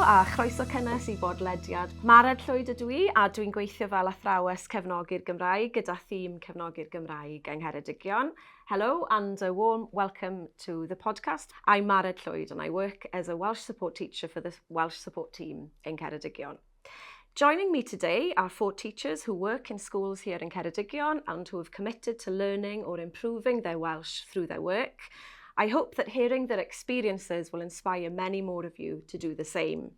a chroeso cynnes I bodlediad. Ddwy Ddwy a dwi'n gweithio fel athrawes cefnogi'r Gymraeg gyda thîm cefnogi'r Gymraeg yng Ngheredigion. Hello and a warm welcome to the podcast. I'm Ddwy and I work as a Welsh support teacher for the Welsh support team in Ngheredigion. Joining me today are 4 teachers who work in schools here in Ngheredigion and who have committed to learning or improving their Welsh through their work. I hope that hearing their experiences will inspire many more of you to do the same.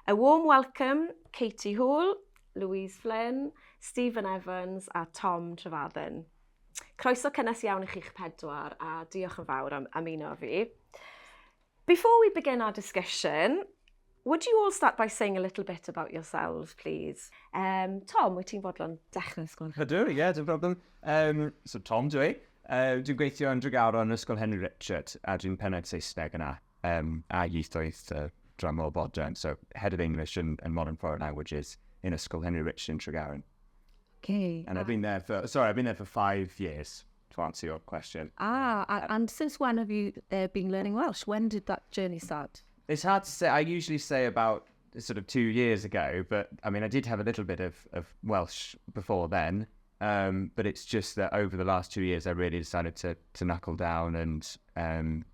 A warm welcome, Katie Hall, Louise Flynn, Stephen Evans a Tom Trefadden. Croeso cynnes iawn I chi'ch pedwar a diolch yn fawr am ymuno fi. Before we begin our discussion, would you all start by saying a little bit about yourselves, please? Tom, wyt ti'n fodlon dechrau sgwrs? Ydw, ie, dim problem. So Tom Ddwy. Dwi'n gweithio yn Dragawron yn ysgol Ngheredigion a dwi'n pennaeth Saesneg yna a ieithoedd dramor bodern, so Head of English and Modern Foreign Languages in ysgol Ngheredigion Dragawron. Okay. And I've been there for 5 years, to answer your question. And since when have you been learning Welsh? When did that journey start? It's hard to say. I usually say about sort of 2 years ago, but I mean, I did have a little bit of Welsh before then. But it's just that over the last 2 years, I really decided to knuckle down and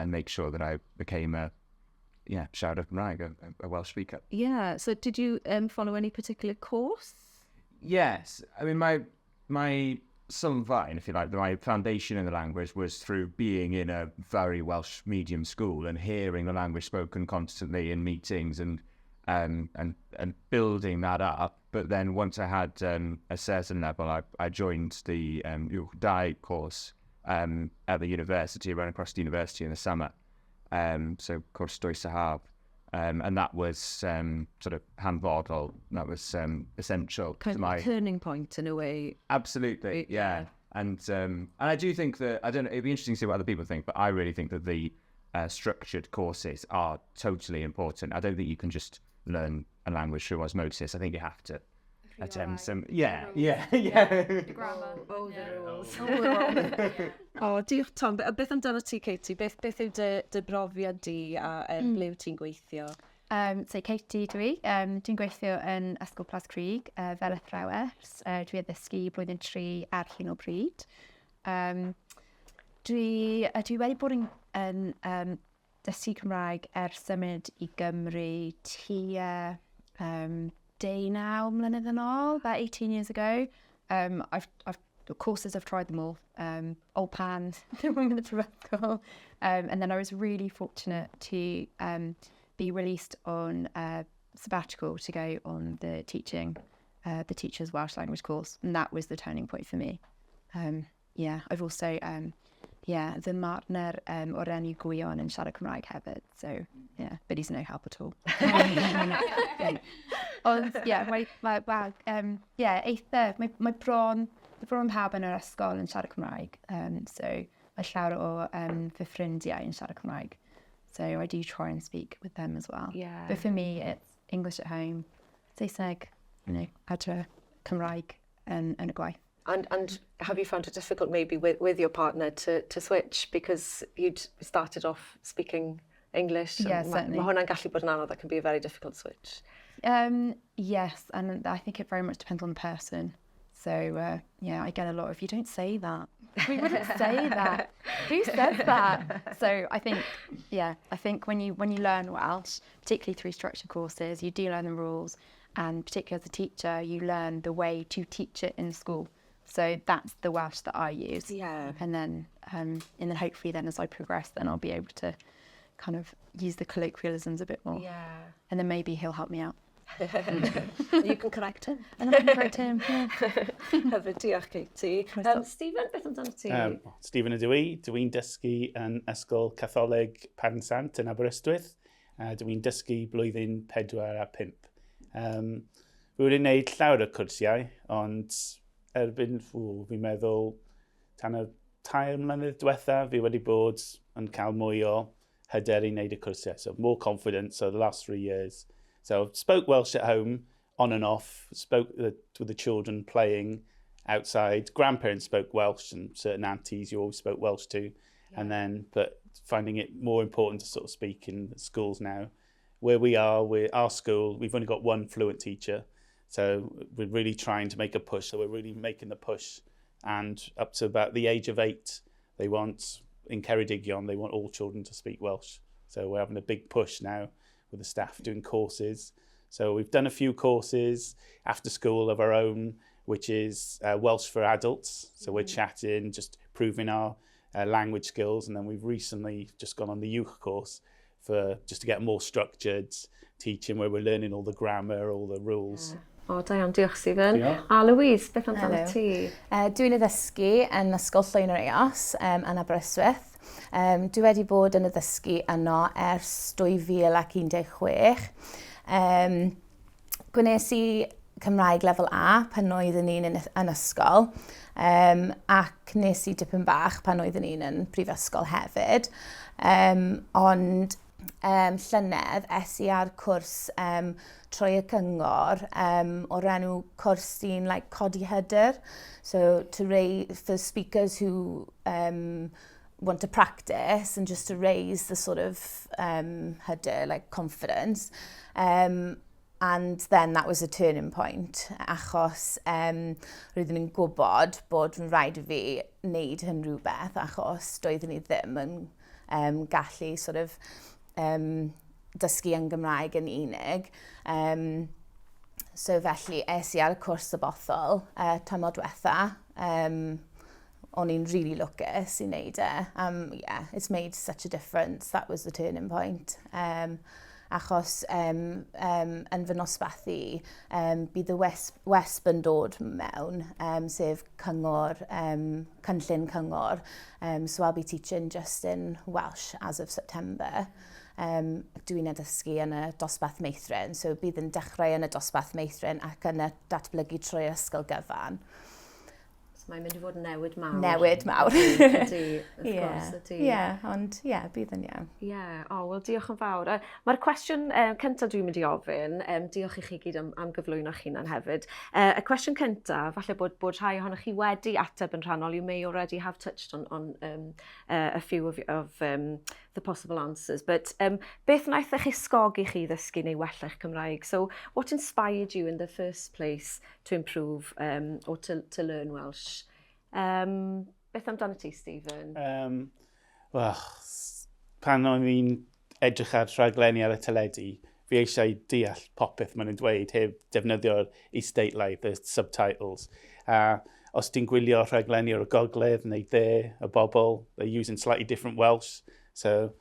make sure that I became a siarad Cymraeg, a Welsh speaker. Yeah. So did you follow any particular course? Yes. I mean, my sylfaen, if you like, my foundation in the language was through being in a very Welsh medium school and hearing the language spoken constantly in meetings and building that up. But then once I had a certain level, I joined the gydag course at the university, ran across the university in the summer. So course dwys a haf. And that was sort of hanfodol. That was essential. Kind of a turning point in a way. Absolutely, yeah. And I do think that, I don't know, it'd be interesting to see what other people think, but I really think that the structured courses are totally important. I don't think you can just learn a language through osmosis. I think you have to attempt some... Yeah. The grammar. Oh, the rules. Diolch Tom. Beth amdano ti, Katie? Beth yw dy brofiad di a ble wyt ti'n gweithio? So Katie Ddwy, dwi'n gweithio yn Ysgol Plas Crug fel athrawes. Dwi addysgu blwyddyn 3 ar hyn o bryd. Dwi wedi bod yn dysgu Cymraeg ers symud I Gymru tua 19 mlynedd yn ôl, about 18 years ago. I've tried them all. Old pans, women at Ceredigion. And then I was really fortunate to be released on a sabbatical to go on the teacher's Welsh language course. And that was the turning point for me. I've also, the partner o'r enw Gwion yn siarad Cymraeg hefyd. So, yeah, but he's no help at all. Ond, Iaith, mae bron pawb yn yr ysgol yn siarad Cymraeg. So, mae llawer o fy ffrindiau yn siarad Cymraeg. So, I do try and speak with them as well. Yeah. But for me, it's English at home, Saesneg, adre, Cymraeg, and y gwaith. And have you found it difficult maybe with your partner to switch because you'd started off speaking English? Yeah, certainly. Mae hwnna'n gallu bod yn anodd, that can be a very difficult switch. Yes, and I think it very much depends on the person. So, I get a lot of, you don't say that. We wouldn't say that. Who says that? So I think when you learn Welsh, particularly through structured courses, you do learn the rules, and particularly as a teacher, you learn the way to teach it in school. So that's the Welsh that I use. Yeah. And then hopefully then as I progress, then I'll be able to kind of use the colloquialisms a bit more. Yeah. And then maybe he'll help me out. You can correct him. And then I can correct him, yeah. Hefyd, diolch Katie. Stephen, beth amdano ti? Stephen Ddwy, dwi'n dysgu yn Ysgol Catholig Parnsant yn Aberystwyth. Dwi'n dysgu blwyddyn 4 a 5. Fi wedi gwneud llawer o cwrsiau, ond erbyn, fi'n meddwl, tan y 2 mlynedd diwetha, fi wedi bod yn cael mwy o hyder I wneud y cwrsiau. So more confidence over the last 3 years. So spoke Welsh at home, on and off, spoke with the children playing outside. Grandparents spoke Welsh and certain aunties you always spoke Welsh to. Yeah. But finding it more important to sort of speak in schools now where we are, our school, we've only got one fluent teacher. So we're really trying to make a push. So we're really making the push. And up to about the age of 8, they want, in Ceredigion, they want all children to speak Welsh. So we're having a big push now with the staff doing courses. So we've done a few courses after school of our own, which is Welsh for adults. So we're chatting, just proving our language skills. And then we've recently just gone on the youth course for just to get more structured teaching where we're learning all the grammar, all the rules. O, da iawn, diolch Stephen. A Louise, beth amdano ti? Dwi'n addysgu yn ysgol Llyn yr Eos yn Aberystwyth. Dwi wedi bod yn addysgu yno ers 2016. Gwnes i Cymraeg lefel A pan oeddwn ni'n yn ysgol, ac nes i dipyn bach pan oeddwn ni'n yn prifysgol hefyd. Ond llynedd es i ar cwrs trwy y cyngor o'r enw cwrs sy'n codi hyder. So for speakers who want to practice and just to raise the sort of hyder, confidence. And then that was a turning point, achos roeddwn i'n gwybod bod yn rhaid i fi wneud hyn rhywbeth, achos doeddwn i ddim yn gallu sort of dysgu yn Gymraeg yn unig. So felly es i ar y cwrs sabothol tymor diwetha. O'n i'n really lwcus i wneud e. Yeah, it's made such a difference. That was the turning point. Achos yn fy nosbathu, bydd y wesb yn dod mewn, sef cyngor, cynllun cyngor. So I'll be teaching just in Welsh as of September. Dwi'n addysgu yn y dosbarth meithrin, so bydd yn dechrau yn y dosbarth meithrin ac yn y datblygu trwy'r ysgol gyfan. So mae'n mynd i fod yn newid mawr. Newid mawr. Ydy, of course, ydy. Ond bydd yn iawn. Wel diolch yn fawr. Mae'r cwestiwn cyntaf dwi'n mynd i ofyn, diolch i chi gyd am gyflwyno'ch hunan hefyd. Y cwestiwn cyntaf, falle bod rhai ohonoch chi wedi ateb yn rhannol, you may already have touched on a few of the possible answers, but beth wnaeth eich ysgogi chi ddysgu neu wella'ch Cymraeg? So what inspired you in the first place to improve or to learn Welsh? Beth amdano ti, Stephen? Wel, pan o'n i'n edrych ar rhaglenni ar y teledu, fi eisiau deall popeth maen nhw'n dweud heb defnyddio'r is-deitlaidd, the subtitles. Os ti'n gwylio rhaglenni o'r gogledd neu y bobl, they're using slightly different Welsh. So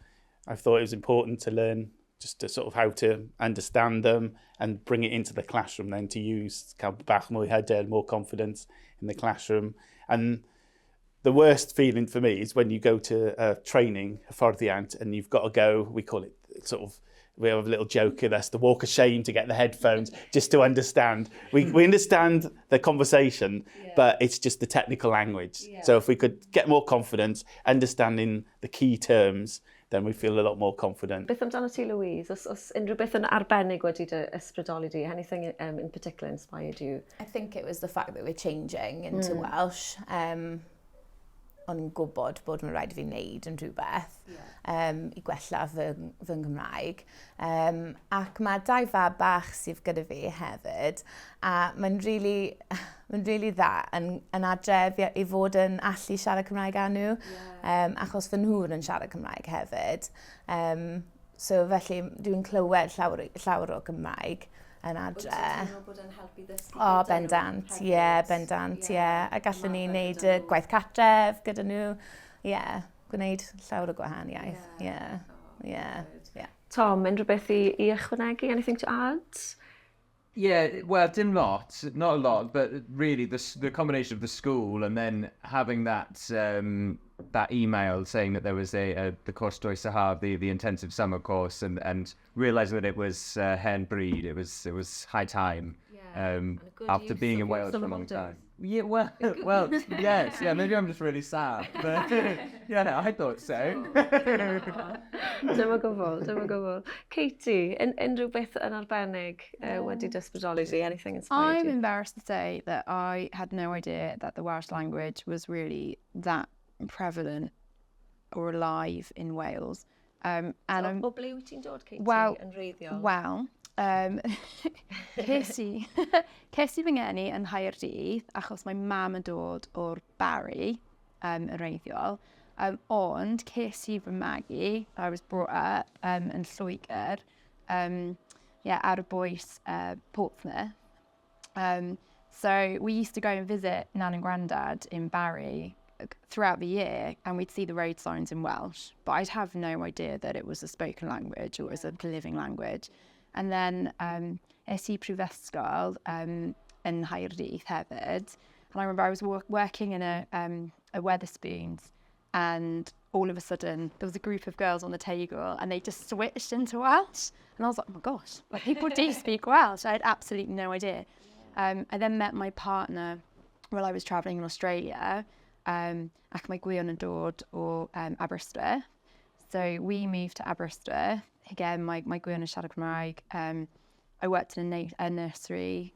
I thought it was important to learn just to sort of how to understand them and bring it into the classroom then to use cael bach mwy hyder, more confidence in the classroom. And the worst feeling for me is when you go to a training, hyfforddiant, and you've got to go, we call it sort of, we have a little joke with us, the walk of shame to get the headphones, just to understand. We understand the conversation, but it's just the technical language. So if we could get more confidence, understanding the key terms, then we feel a lot more confident. Beth amdano ti, Louise? Os unrhyw beth yn arbennig wedi dy ysbrydoli di, anything in particular inspired you? I think it was the fact that we're changing into Welsh. O'n i'n gwybod bod mae'n rhaid i fi wneud yn rhywbeth i gwella fy Nghymraeg. Ac mae 2 fab bach sydd gyda fi hefyd, a mae'n really dda yn adref i fod yn allu siarad Cymraeg â nhw, achos fy nhw yn siarad Cymraeg hefyd. So felly dwi'n clywed llawer o Gymraeg yn adre. Wyt ti'n meddwl bod yn helpu ddysgu? O, bendant, bendant. A gallwn ni wneud y gwaith cartref gyda nhw. Gwneud llawer o gwahaniaeth. Tom, unrhyw beth i ychwanegu? Anything to add? Yeah, well, dim lot, not a lot, but really the combination of the school and then having that that email saying that there was the course Ddwy Sahab, the intensive summer course, and realising that it was hen breed, it was high time after being in Wales for a long time. Yeah, well, yes, maybe I'm just really sad, but I thought so. Dim o gwbl. Katie, unrhyw beth yn arbennig wedi dysbrydoli ti? Anything inspired I'm you? embarrassed to say that I had no idea that the Welsh language was really that prevalent or alive in Wales. And O ble wyt ti'n dod, Katie, yn reiddiol? Wel, ces i fy ngeni yn Nghaerdydd achos mae mam yn dod o'r Barry yn reiddiol. Ond ces i fy magu, I was brought up yn Lloegr, out of Boyce, Portsmouth. So we used to go and visit Nan and Grandad in Barry throughout the year, and we'd see the road signs in Welsh, but I'd have no idea that it was a spoken language or it was a living language. And then es I prifysgol yn Nghaerdydd hefyd, and I remember I was working in a Wetherspoons, and all of a sudden there was a group of girls on the table and they just switched into Welsh, and I was like, oh my gosh, like, people do speak Welsh. I had absolutely no idea. I then met my partner while I was travelling in Australia, ac mae Gwion yn dod o Aberystwyth. So we moved to Aberystwyth. Again, my Gwion yn siarad Cymraeg. I worked in a nursery.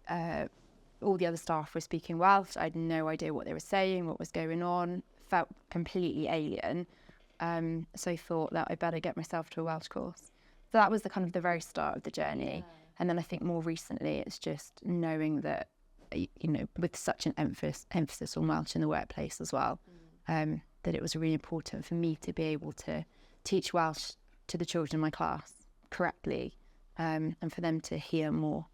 All the other staff were speaking Welsh. I had no idea what they were saying, what was going on. Felt completely alien. So I thought that I better get myself to a Welsh course. So that was the kind of the very start of the journey. Yeah. And then I think more recently it's just knowing that, you know, with such an emphasis on Welsh in the workplace as well, that it was really important for me to be able to teach Welsh to the children in my class correctly, and for them to hear more.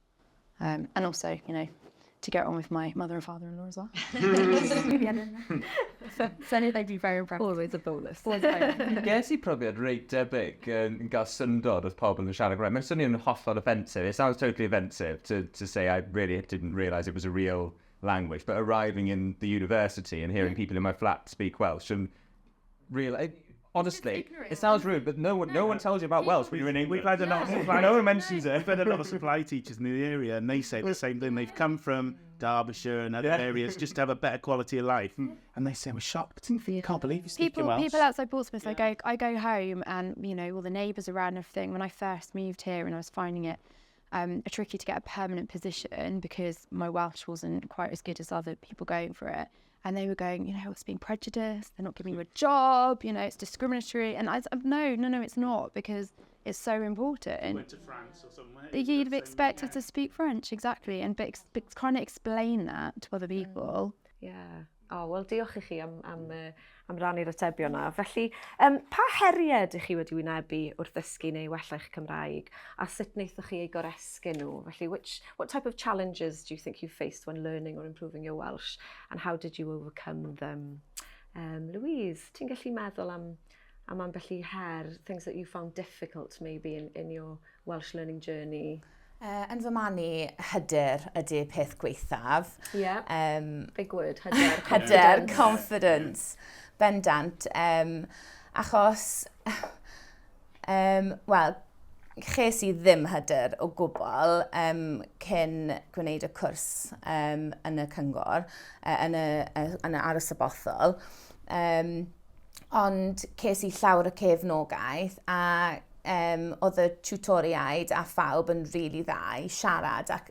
And also, you know, to get on with my mother and father-in-law as well. So they'd be very impressed. Always a bonus. Ges I profiad reit debyg yn gael syndod oedd pobl yn siarad Cymraeg. Mae'n swnio'n hollol offensive. It sounds totally offensive to say I really didn't realise it was a real language, but arriving in the university and hearing people in my flat speak Welsh and honestly, it sounds rude, but no one tells you about Welsh when you're in England. We've had a lot of supply. No one mentions it. We've had a lot of supply teachers in the area, and they say the same thing. They've come from Derbyshire and other areas just to have a better quality of life, and they say we're shocked. Can't believe you speak Welsh. People outside Portsmouth, I go home, and you know all the neighbours around and everything. When I first moved here, and I was finding it tricky to get a permanent position because my Welsh wasn't quite as good as other people going for it. And they were going, you know, it's being prejudiced, they're not giving you a job, you know, it's discriminatory. And I said, no, it's not, because it's so important. Went to France or somewhere. You'd be expected to speak French, exactly, and trying to explain that to other people. Yeah. O, wel, diolch I chi am rannu'r atebion yna. Felly, pa heriau ydych chi wedi wynebu wrth ddysgu neu wella eich Cymraeg, a sut wnaethoch chi ei goresgu nhw? Felly, what type of challenges do you think you faced when learning or improving your Welsh, and how did you overcome them? Louise, ti'n gallu meddwl am ambell i her, things that you found difficult maybe in your Welsh learning journey? Yn fy manu, hyder ydy peth gweithaf. Yeah, big word, hyder. Hyder, confidence, bendant. Achos, wel, ches I ddim hyder o gwbl cyn gwneud y cwrs yn y cyngor, yn y aros y bothol. Ond ces I llawer o cefnogaeth, a oedd y tutoriaid a phawb yn rili dda I siarad ac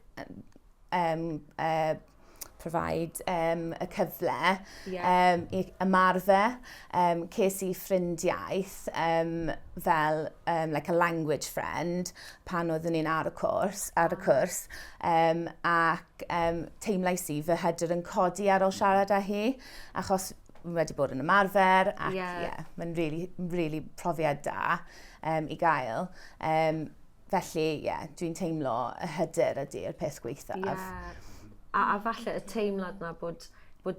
provide y cyfle I ymarfer. Ces I ffrind Iaith fel like a language friend pan oeddwn ni'n ar y cwrs, ac teimlais I fy hyder yn codi ar ôl siarad â hi, achos wedi bod yn ymarfer, ac mae'n really profiad da I gael. Felly, dwi'n teimlo y hyder ydy'r peth gweithaf. A falle y teimlad na bod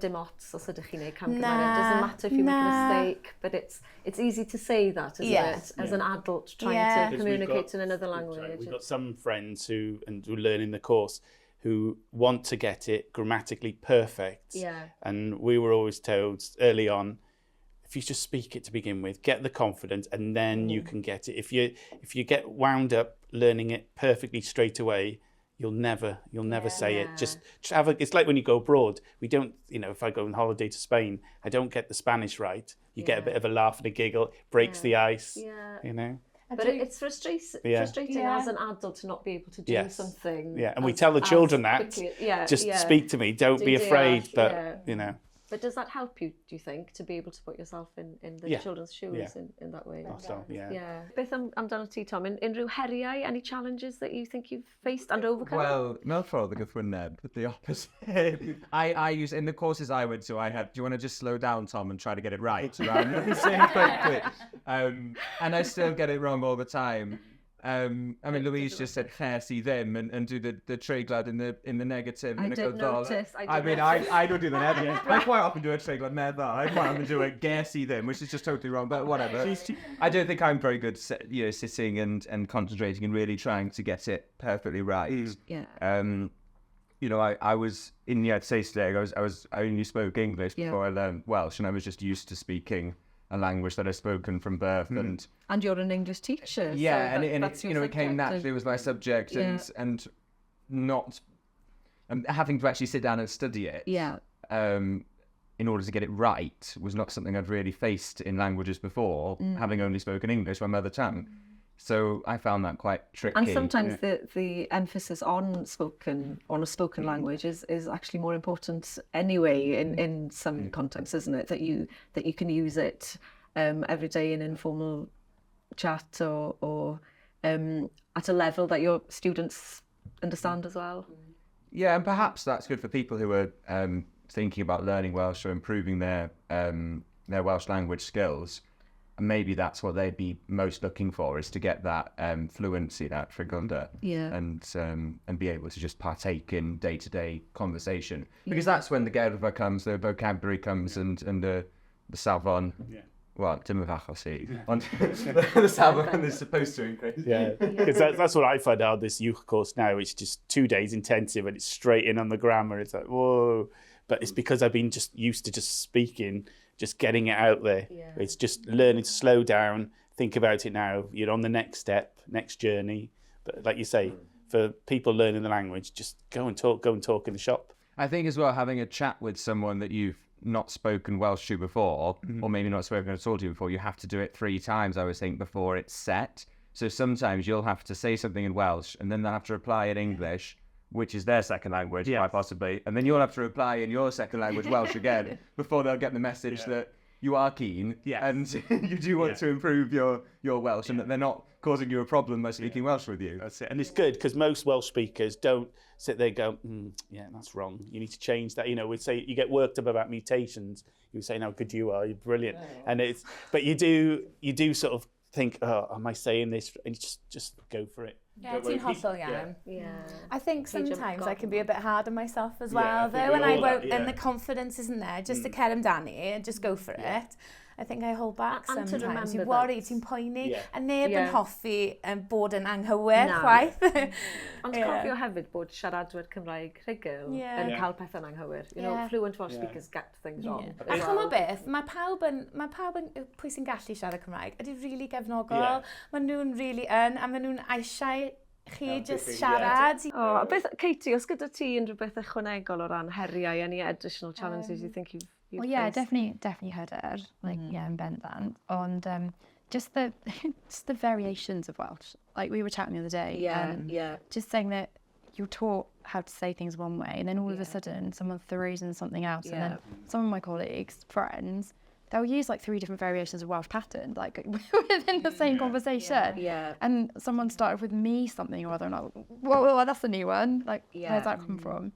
dim ots os ydych chi'n neud camgymeriad. It doesn't matter if you make a mistake, but it's easy to say that, isn't it? As an adult trying to communicate in another language. We've got some friends who learn in the course who want to get it grammatically perfect. Yeah. And we were always told early on, if you just speak it to begin with, get the confidence, and then you can get it. If you get wound up learning it perfectly straight away, you'll never say it. Just have it's like when you go abroad. We don't, you know, if I go on holiday to Spain, I don't get the Spanish right. You get a bit of a laugh and a giggle, breaks the ice, you know. But it's frustrating as an adult to not be able to do something. Yeah, and we tell the children that. Just speak to me, don't be afraid, but, you know. But does that help you, do you think, to be able to put yourself in the children's shoes in that way? Yeah. Beth amdano ti, Tom, unrhyw heriau, any challenges that you think you've faced and overcome? Well, mewn ffordd y gythwyneb, the opposite. I use, in the courses I went to, I had, do you want to just slow down, Tom, and try to get it right? Rather than saying quickly. And I still get it wrong all the time. I mean, Louise just said ches I ddim and do the treiglad in the negative. I did notice. I don't do the negative. I quite often do a treiglad meddwl. I quite often do a ges I ddim, which is just totally wrong, but whatever. I don't think I'm very good, sitting and concentrating and really trying to get it perfectly right. Yeah. I was in the Iaith today. I only spoke English before I learned Welsh, and I was just used to speaking a language that I've spoken from birth. And you're an English teacher. Yeah, so it came naturally. It was my subject, and not having to actually sit down and study it. Yeah. In order to get it right was not something I'd really faced in languages before, having only spoken English, my mother tongue. So I found that quite tricky. And sometimes the emphasis on a spoken language is actually more important anyway in some contexts, isn't it? That you can use it every day in informal chat or at a level that your students understand as well. Yeah, and perhaps that's good for people who are thinking about learning Welsh or improving their Welsh language skills. And maybe that's what they'd be most looking for, is to get that fluency, that frigunda, and be able to just partake in day-to-day conversation. Because that's when the gyrfa comes, the vocabulary comes, and the safon. Yeah. Well, dim y fachos I. Ond the safon is supposed to increase. Yeah, because that's what I find out this youth course now. It's just 2 days intensive, and it's straight in on the grammar. It's like, whoa. But it's because I've been just used to just speaking, just getting it out there. Yeah. It's just learning to slow down, think about it now. You're on the next step, next journey. But like you say, for people learning the language, just go and talk in the shop. I think as well, having a chat with someone that you've not spoken Welsh to before, or maybe not spoken at all to before, you have to do it 3 times, I always think, before it's set. So sometimes you'll have to say something in Welsh, and then they'll have to reply in English, which is their second language, quite possibly. And then you'll have to reply in your second language, Welsh again, before they'll get the message that you are keen and you do want to improve your Welsh, and that they're not causing you a problem by speaking Welsh with you. That's it. And it's good, because most Welsh speakers don't sit there and go, that's wrong. You need to change that. We'd say you get worked up about mutations. You say how good you are, you're brilliant. And but you do sort of think, am I saying this? And just go for it. Yeah, ti'n hollol iawn. I think sometimes I can be a bit hard on myself as well, though, and and the confidence isn't there, just to cer amdani and just go for it. I think I hold back sometimes. You're worried, ti'n poeni, a neb yn hoffi bod yn anghywir chwaith. Ond cofio hefyd bod siaradwyr Cymraeg rhugl yn cael pethau'n anghywir. Fluent Welsh speakers get things wrong. A chymod beth, mae pawb yn pwy sy'n gallu siarad Cymraeg, ydy rili gefnogol. Maen nhw'n rili a maen nhw'n eisiau chi just siarad. Katie, os gyda ti unrhyw beth ychwanegol o ran heriau, any additional challenges you think you've well, yeah, definitely heard it. In bendant. And just the variations of Welsh. Like we were chatting the other day. Just saying that you're taught how to say things one way, and then all of a sudden someone throws in something else, and then some of my colleagues, friends, they'll use like 3 different variations of Welsh patterns, like within the same conversation. And someone started with me something or other, and I'm like, whoa, that's a new one. Like, where's that come from?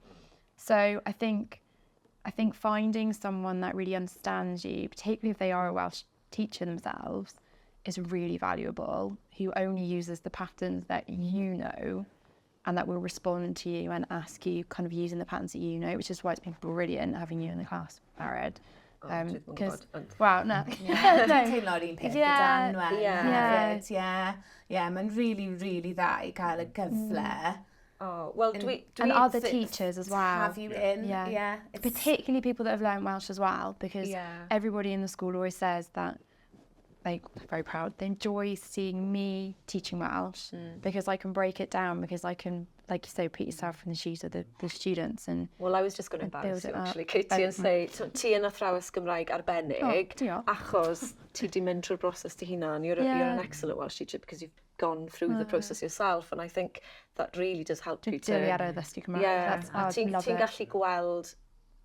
So I think finding someone that really understands you, particularly if they are a Welsh teacher themselves, is really valuable, who only uses the patterns that you know and that will respond to you and ask you kind of using the patterns that you know, which is why it's been brilliant having you in the class, Jared. Because, wow, no. Teimlo'r un peth gyda Nwen. Mae'n really, really dda I cael y gyfle. And other teachers as well. Have you in, particularly people that have learned Welsh as well, because everybody in the school always says that, like, very proud, they enjoy seeing me teaching Welsh because I can break it down, because I can, like you say, put yourself in the shoes of the students. And well, I was just going to embarrass you, actually, Katie, and say, ti yn athrawes Gymraeg arbennig, achos ti di mynd trwy'r broses ti hunan. You're an excellent Welsh teacher because you've gone through the process yourself, and I think that really does help you to... Dilio ar y ddysgu Cymraeg. Ti'n gallu gweld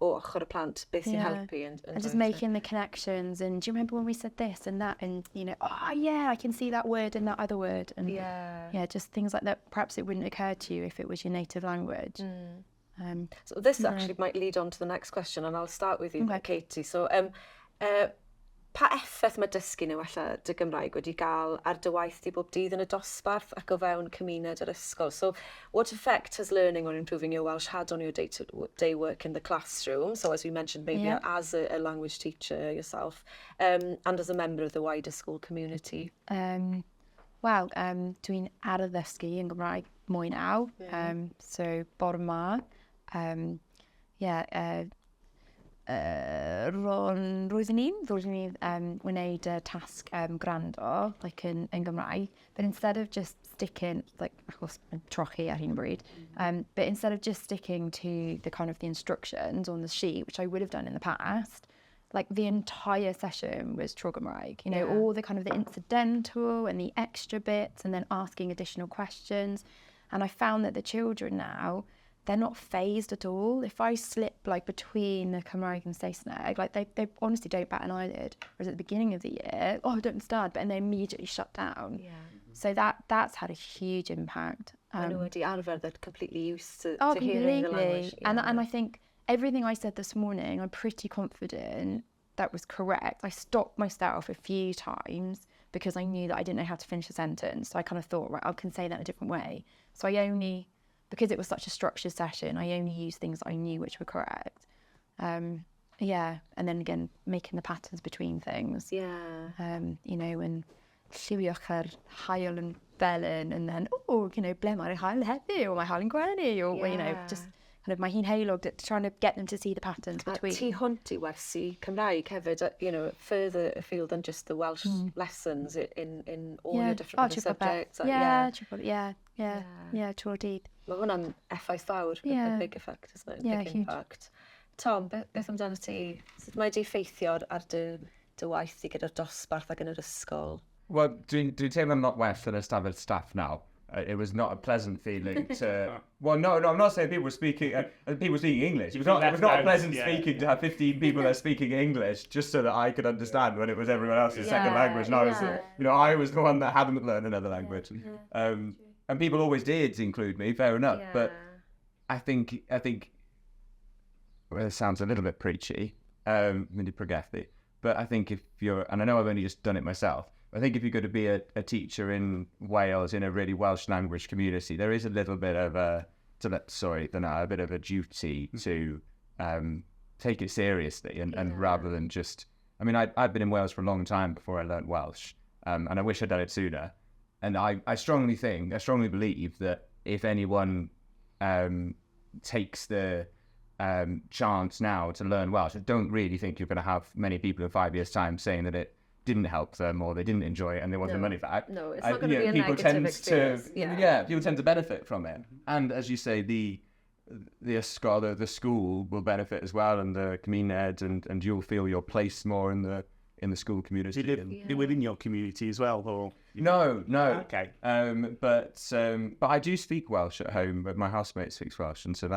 o ochr y plant, beth sy'n helpu. And just making the connections, and do you remember when we said this and that, and oh yeah, I can see that word and that other word, and just things like that. Perhaps it wouldn't occur to you if it was your native language. So this actually might lead on to the next question, and I'll start with you, Katie. So pa effaith mae dysgu nhw alla dy Gymraeg wedi gael ar dy waith di bob dydd yn y dosbarth ac o fewn cymuned yr ysgol? So what effect has learning on improving your Welsh had on your day-to-day work in the classroom? So as we mentioned, maybe as a language teacher yourself, and as a member of the wider school community. Wel, dwi'n ar y ddysgu yn Gymraeg mwy naw. So bore 'ma. Roeddwn ni wneud tasg gwrando, like yn Gymraeg, but instead of just sticking, like, achos mae'n trochi ar hyn o bryd, but instead of just sticking to the kind of the instructions on the sheet, which I would have done in the past, like the entire session was tro Gymraeg, all the kind of the incidental and the extra bits, and then asking additional questions. And I found that the children now, they're not phased at all. If I slip like between the Cymraeg and Saesneg, like they honestly don't bat an eyelid. Whereas at the beginning of the year, I don't understand, but and they immediately shut down. So that's had a huge impact. I know wedi arfer, they're completely used to hearing the language. And I think everything I said this morning, I'm pretty confident that was correct. I stopped myself a few times because I knew that I didn't know how to finish a sentence. So I kind of thought, right, I can say that in a different way. So because it was such a structured session, I only used things that I knew which were correct. And then again, making the patterns between things. And lliwiwch ar hael yn felyn, and then, ble mae'r hael heddi, or mae hael yn gwenu, or, just kind of my hun heilog, trying to get them to see the patterns between. Ti hwnt I wersi Cymraeg hefyd, further afield than just the Welsh lessons in all your different subjects. Trwy'r dydd. Mae hwnna'n effaith fawr, a big effect, isn't it? Big impact. Tom, beth amdano ti? Sut mae di ffeithio ar dy waith i gyda'r dosbarth ac yn yr ysgol? Well, dwi'n teimlo'n lot well than ystafell staff now. It was not a pleasant feeling to... Well, no, I'm not saying people were speaking English. It was not a pleasant speaking to have 15 people there speaking English just so that I could understand when it was everyone else's second language. And I was the one that hadn't learned another language. And people always did include me, fair enough. But I think well, it sounds a little bit preachy, mynd I pregethu. But I think if you're, and I know I've only just done it myself, I think if you're going to be a teacher in Wales in a really Welsh language community, there is a little bit of a bit of a duty to take it seriously and rather than just. I mean, I'd been in Wales for a long time before I learnt Welsh, and I wish I'd done it sooner. And I strongly believe that if anyone takes the chance now to learn Welsh, I don't really think you're going to have many people in 5 years' time saying that it didn't help them or they didn't enjoy it and they want the money back. No, it's not going to be a negative experience. People tend to benefit from it. And as you say, the ysgol, the school will benefit as well, and the cymuned, and you'll feel your place more in the school community. Do you live within your community as well, or? No. Okay. But I do speak Welsh at home. But my housemate speaks Welsh, and so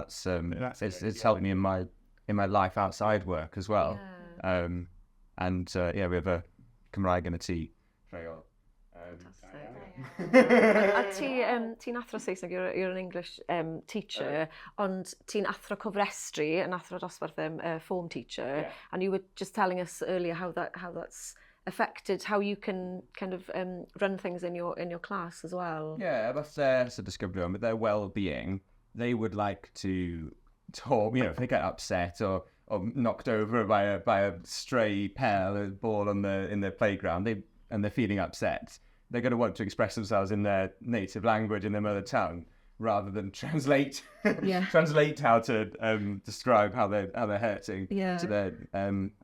it's helped me in my life outside work as well. We have a Cymraeg yn y tŷ rheol. A ti'n athro Saesneg, you're an English teacher, ond ti'n athro cofrestru, an athro dosbarth form teacher, and you were just telling us earlier how that's affected how you can kind of run things in your class as well. Yeah, that's discovery with their well-being. They would like to talk, if they get upset or knocked over by a stray ball in the playground, and they're feeling upset, they're going to want to express themselves in their native language, in their mother tongue, rather than translate how to describe how they're hurting to their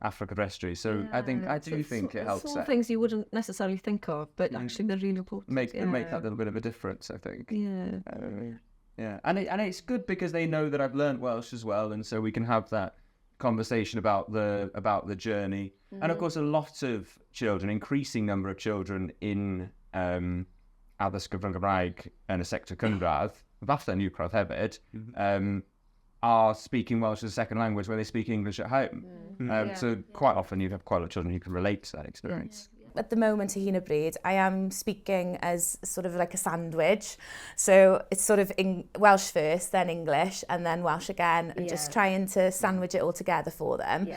Afro-cofrestru. So I do think it helps. Some things you wouldn't necessarily think of, but actually they're really important. Make that little bit of a difference, I think. And it's good because they know that I've learnt Welsh as well, and so we can have that conversation about the journey. And of course, a lot of children, increasing number of children in addysg Gymraeg yn y sector cynradd, falle yn uwchradd hefyd, are speaking Welsh as a second language where they speak English at home. So quite often you have quite a lot of children who can relate to that experience. At the moment, ar hyn o bryd, I am speaking as sort of like a sandwich. So it's sort of Welsh first, then English, and then Welsh again, and just trying to sandwich it all together for them.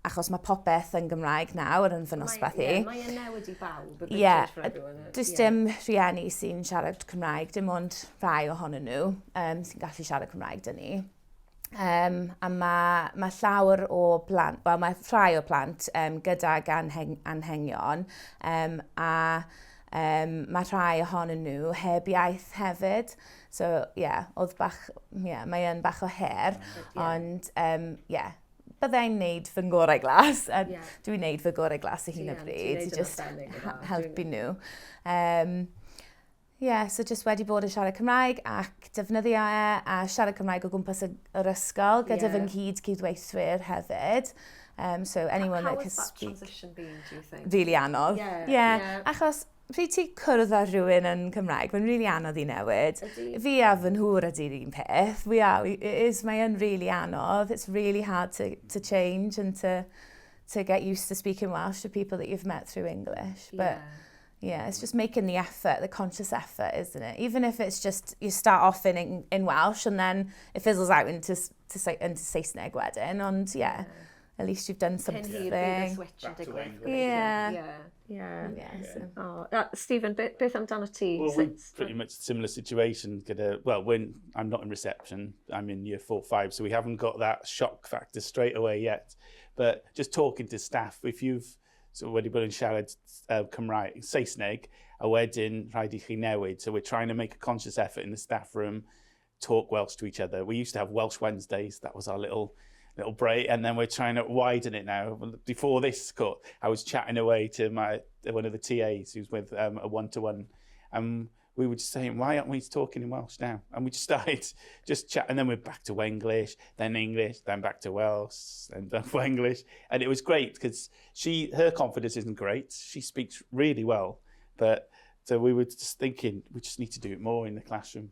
Achos mae popeth yn Gymraeg nawr yn fy nosbarthu. Mae'n newid i bawb. Does dim rhieni sy'n siarad Cymraeg, dim ond rhai ohonyn nhw sy'n gallu siarad Cymraeg dyn ni. A mae llawer o plant, wel mae rhai o plant gydag anhengion, a mae rhai ohonyn nhw heb iaith hefyd. So, oedd bach, mae'n bach o her, ond, byddai'n neud fy ngorau glas, a dwi'n neud fy ngorau glas y hyn o bryd, i just helpu nhw. So just wedi bod yn siarad Cymraeg ac defnyddio a siarad Cymraeg o gwmpas yr ysgol, gyda fy cyd-weithwyr hefyd. So anyone that can speak... How has that transition been, do you think? Really anodd. Achos pryd ti cwrdd ar rhywun yn Cymraeg, mae'n really anodd i newid. Fi a fy nhwr ydy'r un peth. Mae'n really anodd. It's really hard to change and to get used to speaking Welsh to people that you've met through English. But it's just making the effort, the conscious effort, isn't it? Even if it's just, you start off in Welsh and then it fizzles out into Saesneg wedyn, ond at least you've done something. Stephen, beth amdano ti? Well, we're pretty much similar situation. When I'm not in reception, I'm in year 4-5, so we haven't got that shock factor straight away yet. But just talking to staff, if you've wedi bod yn siarad Cymraeg, Saesneg, a wedyn rhaid I chi newid. So we're trying to make a conscious effort in the staff room, talk Welsh to each other. We used to have Welsh Wednesdays. That was our little break, and then we're trying to widen it now. Before this court, I was chatting away to one of the TAs who's with a one-to-one, and we were just saying, why aren't we talking in Welsh now? And we just started just chatting, and then we're back to English, then back to Welsh, and then English. And it was great because her confidence isn't great. She speaks really well, but so we were just thinking, we just need to do it more in the classroom,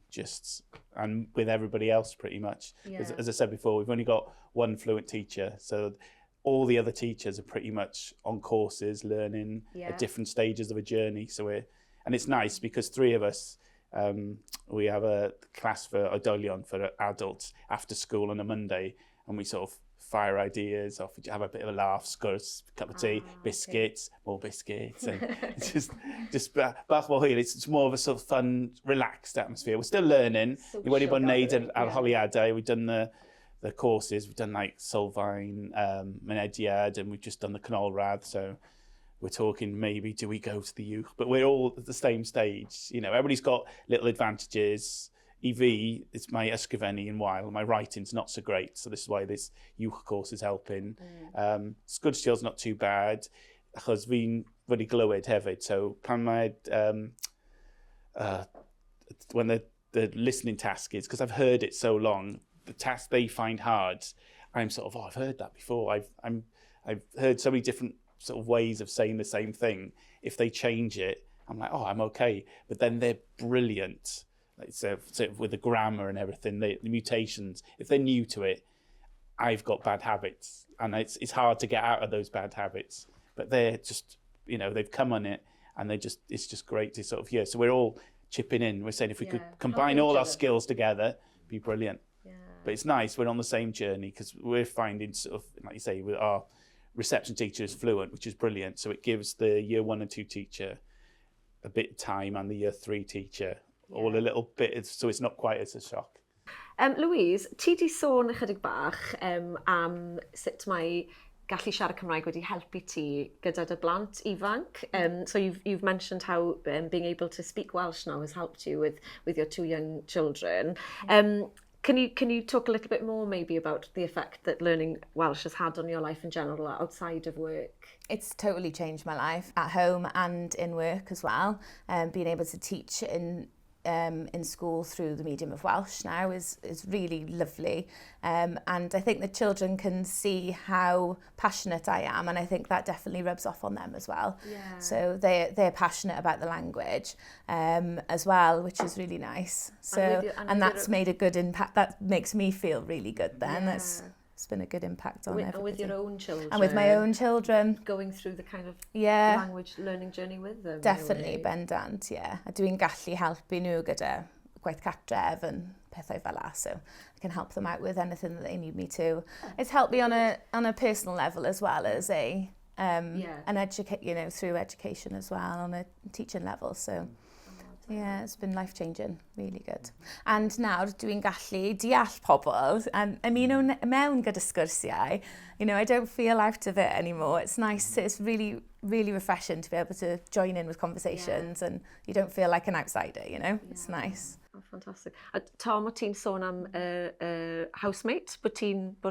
and with everybody else pretty much. As I said before, we've only got one fluent teacher, so all the other teachers are pretty much on courses, learning at different stages of a journey. And it's nice because three of us, we have a class for oedolion, for adults, after school on a Monday, and we sort of fire ideas off, have a bit of a laugh, Sgwrs, cup of tea, biscuits, more biscuits, and it's just bach mor hwyr. It's more of a sort of fun, relaxed atmosphere. We're still learning. Ni wedi bod yn neud ar holiadau. We've done the courses. We've done like Sylfaen, Mynediad, and we've just done the canolradd. So we're talking maybe do we go to the youth? But we're all at the same stage. You know, everybody's got little advantages. I fi, it's my ysgrifennu yn wael, my writing's not so great, so this is why this youth course is helping. Sgwrsio's not too bad, achos fi'n wedi glywed hefyd, so pan mae, when the listening task is, because I've heard it so long, the task they find hard, I'm sort of, I've heard that before, I've heard so many different sort of ways of saying the same thing. If they change it, I'm like, I'm okay, but then they're brilliant. So with the grammar and everything, the mutations, if they're new to it, I've got bad habits, and it's hard to get out of those bad habits. But they're just, they've come on it, and it's just great to sort of, so we're all chipping in. We're saying if we could combine all our skills together, it'd be brilliant. Yeah. But it's nice, we're on the same journey, because we're finding sort of, like you say, with our reception teacher is fluent, which is brilliant. So it gives the year 1 and 2 teacher a bit of time, and the year 3 teacher all a little bit, so it's not quite as a shock. Louise, ti di sôn ychydig bach am sut mae gallu siarad Cymraeg wedi helpu ti gyda dy blant ifanc. So you've mentioned how being able to speak Welsh now has helped you with your 2 young children. Can you talk a little bit more maybe about the effect that learning Welsh has had on your life in general outside of work? It's totally changed my life at home and in work as well. Being able to teach in in school through the medium of Welsh now is really lovely. And I think the children can see how passionate I am, and I think that definitely rubs off on them as well. Yeah. So they're passionate about the language as well, which is really nice. So and that's made a good impact. That makes me feel really good then. Yeah. It's been a good impact on everybody. And with your own children. And with my own children. Going through the kind of language learning journey with them. Definitely, bendant, yeah. A dwi'n gallu helpu nhw gyda gwaith cartref and pethau fel la, so I can help them out with anything that they need me to. It's helped me on a personal level as well as an through education as well, on a teaching level, so... Yeah, it's been life-changing, really good. And nawr, dwi'n gallu deall pobl, and mewn gyda sgwrsiau, I don't feel out of it anymore. It's nice, it's really, really refreshing to be able to join in with conversations and you don't feel like an outsider, It's nice. Oh, fantastic. Tom, o ti'n sôn am housemate, bod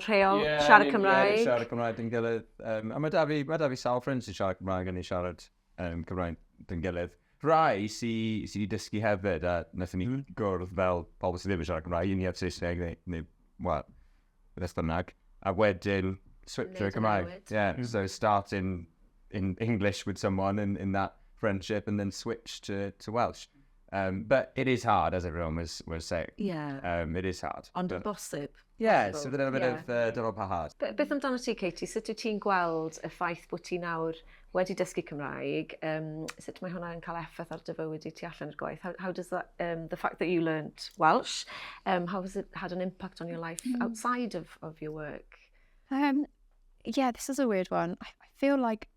rheol siarad Cymraeg? Ie, siarad Cymraeg yn gilydd. A mae da fi sawl ffrind sy'n siarad Cymraeg yn ei siarad Cymraeg yn gilydd. Rai sy'n dysgu hefyd, a wnaethon ni gwrdd fel pobl sydd ddim yn siarad Cymraeg, un i heb Saesneg neu beth bynnag, a wedyn switch to Cymraeg. Yeah, so start in English with someone in that friendship and then switch to Welsh. But it is hard, as everyone was saying. Yeah. It is hard. Ond yn bosib. Yeah, it's a little bit of dyrol pa hard. Beth amdano ti, Katie? Sut wyt ti'n gweld y ffaith bod ti nawr wedi dysgu Cymraeg? Sut mae hwnna yn cael effaith ar dy fywyd i ti allan i'r gwaith? How does that, the fact that you learnt Welsh, how has it had an impact on your life outside of your work? Yeah, this is a weird one. I feel like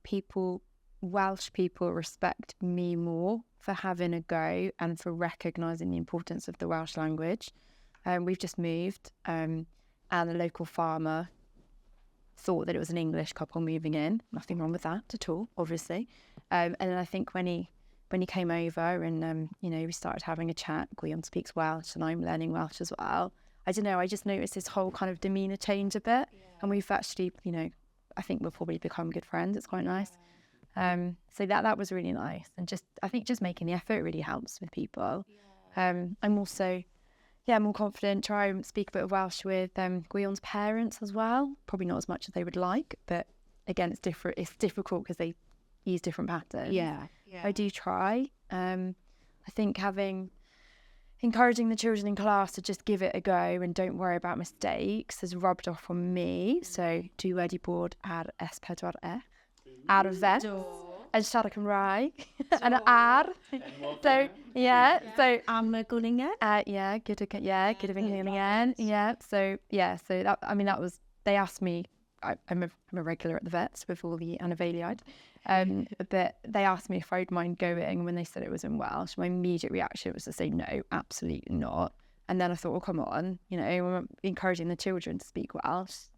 Welsh people respect me more for having a go and for recognising the importance of the Welsh language. We've just moved and the local farmer thought that it was an English couple moving in. Nothing wrong with that at all, obviously. And then I think when he came over and, we started having a chat, Gwion speaks Welsh and I'm learning Welsh as well. I don't know, I just noticed this whole kind of demeanour change a bit. Yeah. And we've actually, I think we'll probably become good friends. It's quite nice. So that was really nice. And I think just making the effort really helps with people. Yeah. I'm also... more confident, try and speak a bit of Welsh with Gwion's parents as well. Probably not as much as they would like, but again, it's different. It's difficult because they use different patterns. Yeah. I do try. I think encouraging the children in class to just give it a go and don't worry about mistakes has rubbed off on me. So, dwi wedi bod ar S4C, ar y vet. And siarad Cymraeg, and ar. So, so... Am y gwningen? Gyda fy nghylingen. So that was, they asked me, I'm a regular at the vets with all the anifeiliaid, but they asked me if I'd mind going. When they said it was in Welsh, my immediate reaction was to say no, absolutely not. And then I thought, well, come on, I'm encouraging the children to speak Welsh,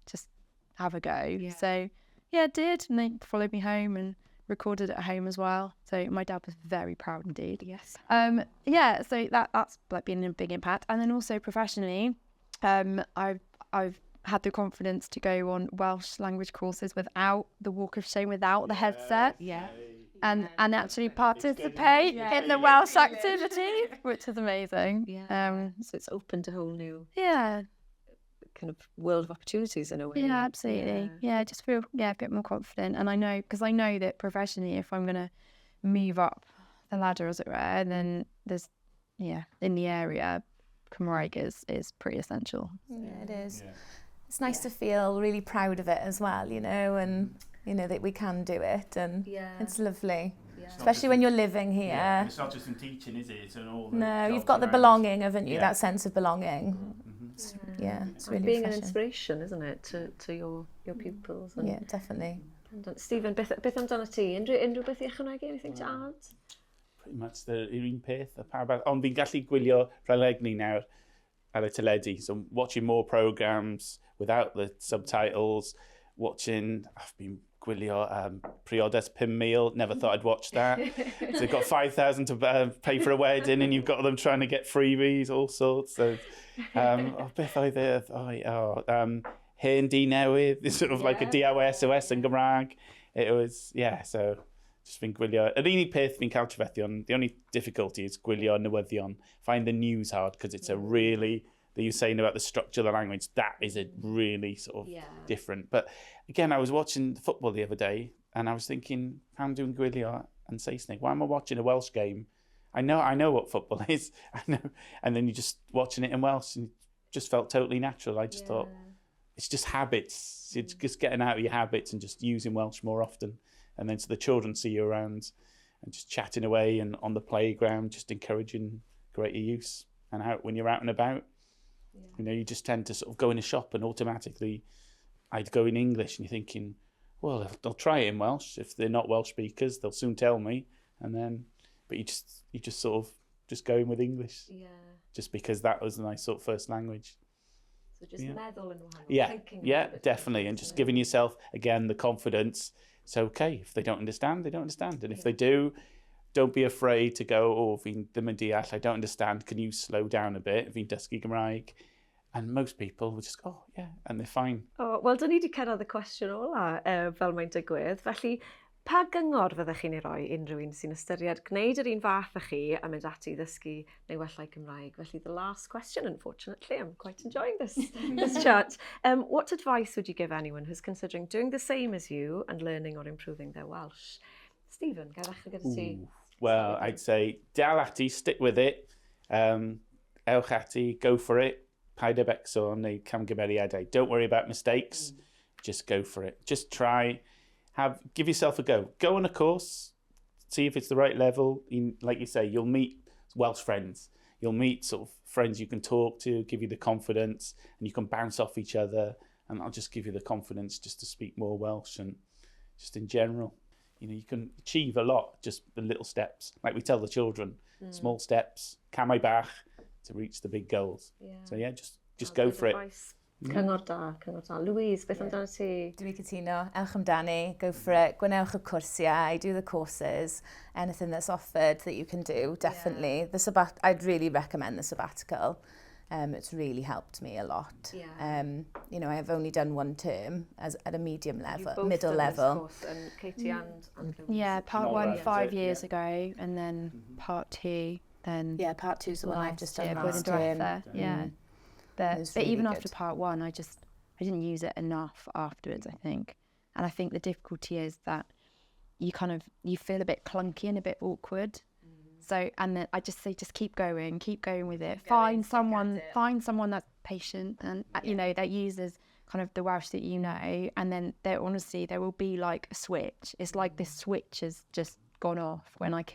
just have a go. Yeah. So, I did, and they followed me home and recorded at home as well. So my dad was very proud indeed. Yes. So that's like been a big impact. And then also professionally, I've had the confidence to go on Welsh language courses without the walk of shame, without the headset. Yeah. And actually participate in the Welsh activity, which is amazing. Yeah. So it's opened a whole new kind of world of opportunities in a way. Yeah, absolutely. Yeah, just feel a bit more confident. And I know that professionally, if I'm going to move up the ladder, as it were, then there's, in the area, Cymraeg is pretty essential. Yeah, it is. Yeah. It's nice to feel really proud of it as well, and, that we can do it. And it's lovely. Yeah. Especially when you're living here. Yeah. It's not just in teaching, is it? It's in all the No, you've got the belonging, haven't you? That sense of belonging. Mm-hmm. It's really being refreshing. An inspiration, isn't it, to your pupils? And definitely. Stephen, beth amdano ti? Unrhyw beth i ychwanegu, anything to add? Pretty much yr un peth. Ond fi'n gallu gwylio rhalegni nawr ar y teledu. So watching more programmes without the subtitles, I've been gwylio Priodas 5,000, never thought I'd watch that. So they've got 5,000 to pay for a wedding and you've got them trying to get freebies, all sorts. So, beth oedd e? Hen di newydd, sort of like a DOS, OS yn Gymraeg. It was, so Just fi'n gwylio. Yr unig peth fi'n cael trafethion, the only difficulty is gwylio newyddion. Find the news hard because it's a really, that you're saying about the structure of the language, that is a really sort of different. But again, I was watching football the other day and I was thinking, pam dwi'n gwylio yn Saesneg? Why am I watching a Welsh game? I know what football is. I know. And then you're just watching it in Welsh and it just felt totally natural. I just thought, it's just habits. It's just getting out of your habits and just using Welsh more often. And then so the children see you around and just chatting away and on the playground, just encouraging greater use. And out when you're out and about, you know, you just tend to sort of go in a shop and automatically I'd go in English and you're thinking, well, they'll try it in Welsh. If they're not Welsh speakers, they'll soon tell me. And then, but you just sort of just go in with English. Yeah. Just because that was my sort of first language. So just meddwl and thinking. Yeah, definitely. And just giving yourself, again, the confidence. It's okay. If they don't understand, they don't understand. And if they do, don't be afraid to go, fi'n ddim yn deall, I don't understand. Can you slow down a bit? Fi'n dysgu Cymraeg. And most people will just go, and they're fine. Wel, dyn ni wedi cyrraedd y cwestiwn ola fel mae'n digwydd. Felly, pa gyngor fyddech chi'n ei roi unrhyw un sy'n ystyried gwneud yr un fath â chi a mynd ati i ddysgu neu wellai Cymraeg? Felly, the last question, unfortunately, I'm quite enjoying this chat. What advice would you give anyone who's considering doing the same as you and learning or improving their Welsh? Stephen, gael ddechrau gyda ti. Well, I'd say dal ati, stick with it. Ewch ati, go for it. Paid a becso neu camgymeriadau. Don't worry about mistakes. Just go for it. Just try. Give yourself a go. Go on a course. See if it's the right level. Like you say, you'll meet Welsh friends. You'll meet sort of friends you can talk to, give you the confidence, and you can bounce off each other. And I'll just give you the confidence just to speak more Welsh and just in general. You know, you can achieve a lot, just the little steps. Like we tell the children, small steps, camau bach, to reach the big goals. So just go for it. Cyngor da. Louise, beth amdano ti? Dwi'n cytuno, ewch amdani, go for it, gwnewch y cwrsiau, do the courses, anything that's offered that you can do, definitely. I'd really recommend the sabbatical. It's really helped me a lot. You know, I've only done one term at a medium level, middle level. This course, and Katie and Louise. Yeah, part 1 5 years ago, and then part 2, then... Yeah, part 2's the one I've just done last term. Yeah. But really even after part 1, I didn't use it enough afterwards, I think. And I think the difficulty is that you feel a bit clunky and a bit awkward. So, and then I just say, just keep going with it. Find someone that's patient and, you know, that uses kind of the Welsh that you know. And then there will be like a switch. It's like this switch has just gone off when I'm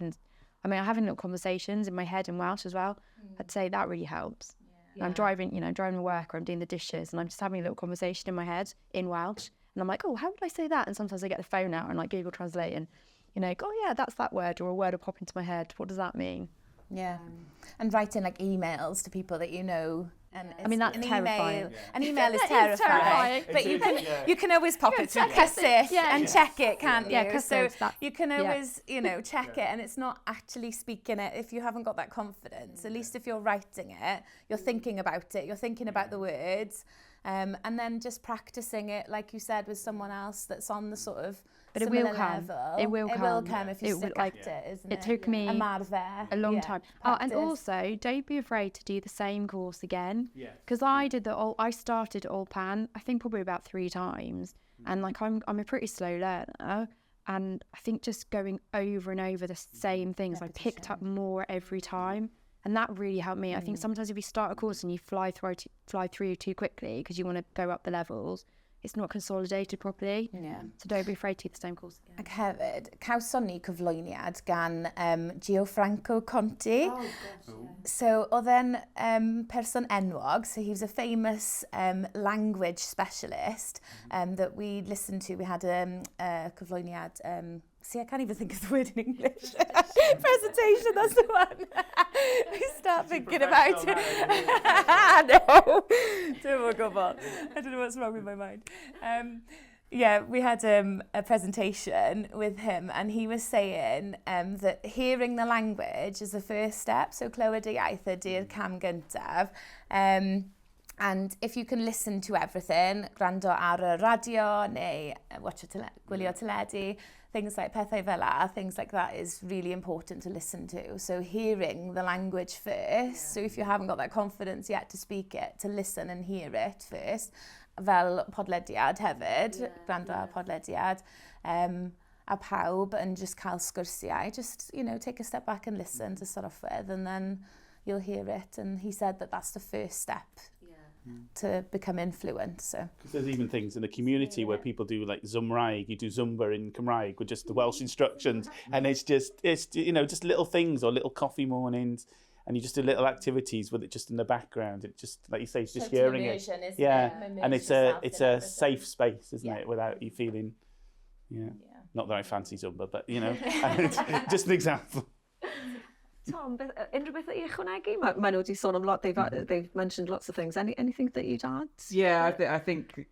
having little conversations in my head in Welsh as well. I'd say that really helps. I'm driving to work or I'm doing the dishes and I'm just having a little conversation in my head in Welsh. And I'm like, how would I say that? And sometimes I get the phone out and like Google Translate and, you know, that's that word, or a word will pop into my head. What does that mean? Yeah. And writing like emails to people that you know. And I mean, that's terrifying. An email is terrifying. But you can always pop it through Cyswllt and check it, can't you? Yeah, so you can always, you know, check it, and it's not actually speaking it if you haven't got that confidence. At least if you're writing it, you're thinking about it, you're thinking about the words, and then just practicing it, like you said, with someone else that's on the sort of similar level. It will come if you stick at it, isn't it? It took me a long time. And also, don't be afraid to do the same course again. Because I started Old Pan, I think probably about 3 times. And like I'm a pretty slow learner. And I think just going over and over the same things, I picked up more every time. And that really helped me. I think sometimes if you start a course and you fly through too quickly because you want to go up the levels, it's not consolidated properly. So don't be afraid to do the same course again. Ac hefyd, cawson ni cyflwyniad gan Gianfranco Conti. So oedd e'n person enwog, so he was a famous language specialist that we listened to. We had a cyflwyniad, see, I can't even think of the word in English. Presentation, that's the one. I start thinking about it. No, don't go. I don't know what's wrong with my mind. We had a presentation with him, and he was saying that hearing the language is the first step. So clywed Iaith ydy'r cam gyntaf. And if you can listen to everything, gwrando ar y radio neu gwylio teledu, things like pethau fel la, things like that is really important to listen to. So hearing the language first, so if you haven't got that confidence yet to speak it, to listen and hear it first, fel podlediad hefyd, gwrando ar podlediad, a pawb and just cael sgwrsiau, just, you know, take a step back and listen to start off with, and then you'll hear it. And he said that that's the first step to become fluent. So because there's even things in the community where people do like Cymraeg, you do Zumba in Cymraeg with just the Welsh instructions, and it's you know, just little things, or little coffee mornings, and you just do little activities with it just in the background. It just, like you say, it's just hearing it. And it's a safe space, isn't it, without you feeling, not that I fancy Zumba, but you know, just an example. Tom, unrhyw beth i ychwanegu? Maen nhw wedi sôn am lot, they've mentioned lots of things. Anything that you'd add? Yeah, I think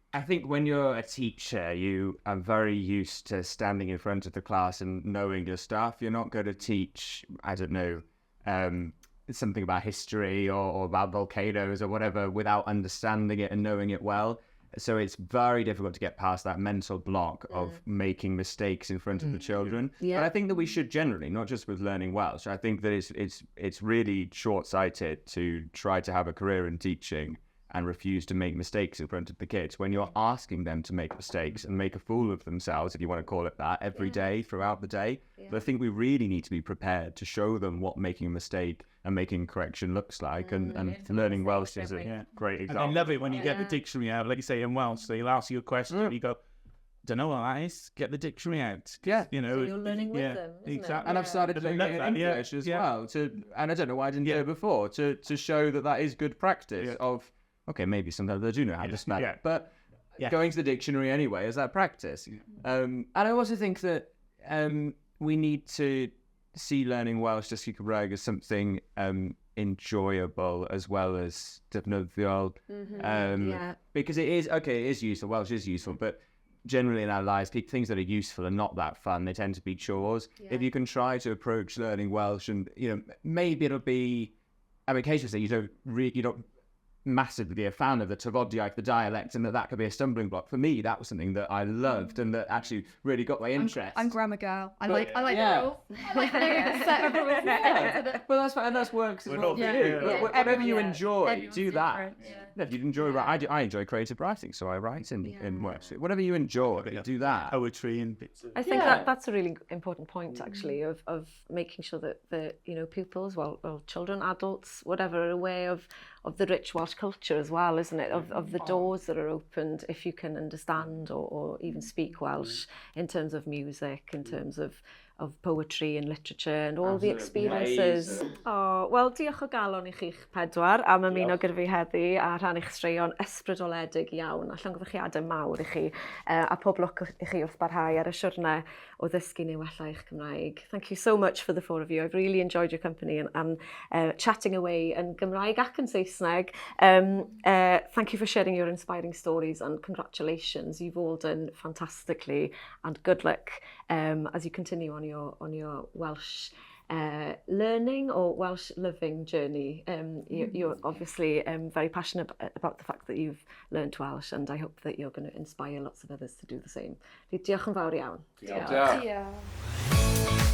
when you're a teacher, you are very used to standing in front of the class and knowing your stuff. You're not going to teach, I don't know, something about history or about volcanoes or whatever without understanding it and knowing it well. So it's very difficult to get past that mental block of making mistakes in front of the children. Yeah. But I think that we should generally, not just with learning Welsh, I think that it's really short-sighted to try to have a career in teaching and refuse to make mistakes in front of the kids when you're asking them to make mistakes and make a fool of themselves, if you want to call it that, every day throughout the day. Yeah. But I think we really need to be prepared to show them what making a mistake and making correction looks like, and learning Welsh is a great example. And I love it when you get the dictionary out, like you say in Welsh, so he'll ask you a question, and you go, don't know what that is, get the dictionary out. Yeah. You know, so you're learning with them, exactly. And I've started doing it in English as well, and I don't know why I didn't do it before, to show that is good practice of, okay, maybe sometimes I do know how to spell it, but going to the dictionary anyway is that practice. And I also think that we need to see learning Welsh, dysgu Cymraeg, as something enjoyable as well as defnyddiol. Because it is useful, Welsh is useful, but generally in our lives, things that are useful are not that fun. They tend to be chores. Yeah. If you can try to approach learning Welsh, and maybe it'll be, occasionally you don't massively be a fan of the tafodiaith, the dialect, and that could be a stumbling block. For me, that was something that I loved and that actually really got my interest. I'm grammar girl. I like rules. I like Well, that's fine, and that's works as well. Whatever you enjoy, do that. If you enjoy, I enjoy creative writing, so I write in Welsh. Whatever you enjoy, do that. Poetry and bits of... I think that's a really important point, actually, of making sure that the pupils, well, children, adults, whatever, are aware of the rich Welsh culture as well, isn't it? Of the doors that are opened if you can understand or even speak Welsh, in terms of music, in terms of poetry and literature and all the experiences. Wel, diolch o galon I chi'ch pedwar am ymuno gyda fi heddi a rhan eich straeon ysbrydoledig iawn a llongyfarchiadau mawr I chi a pob lwc I chi wrth barhau ar y siwrne o ddysgu neu wella eich Cymraeg. Thank you so much for the four of you. I've really enjoyed your company and chatting away in Gymraeg ac yn Saesneg. Thank you for sharing your inspiring stories and congratulations. You've all done fantastically and good luck as you continue on your Welsh learning or Welsh living journey. You're obviously very passionate about the fact that you've learned Welsh, and I hope that you're going to inspire lots of others to do the same. Diolch yn fawr iawn. Diolch.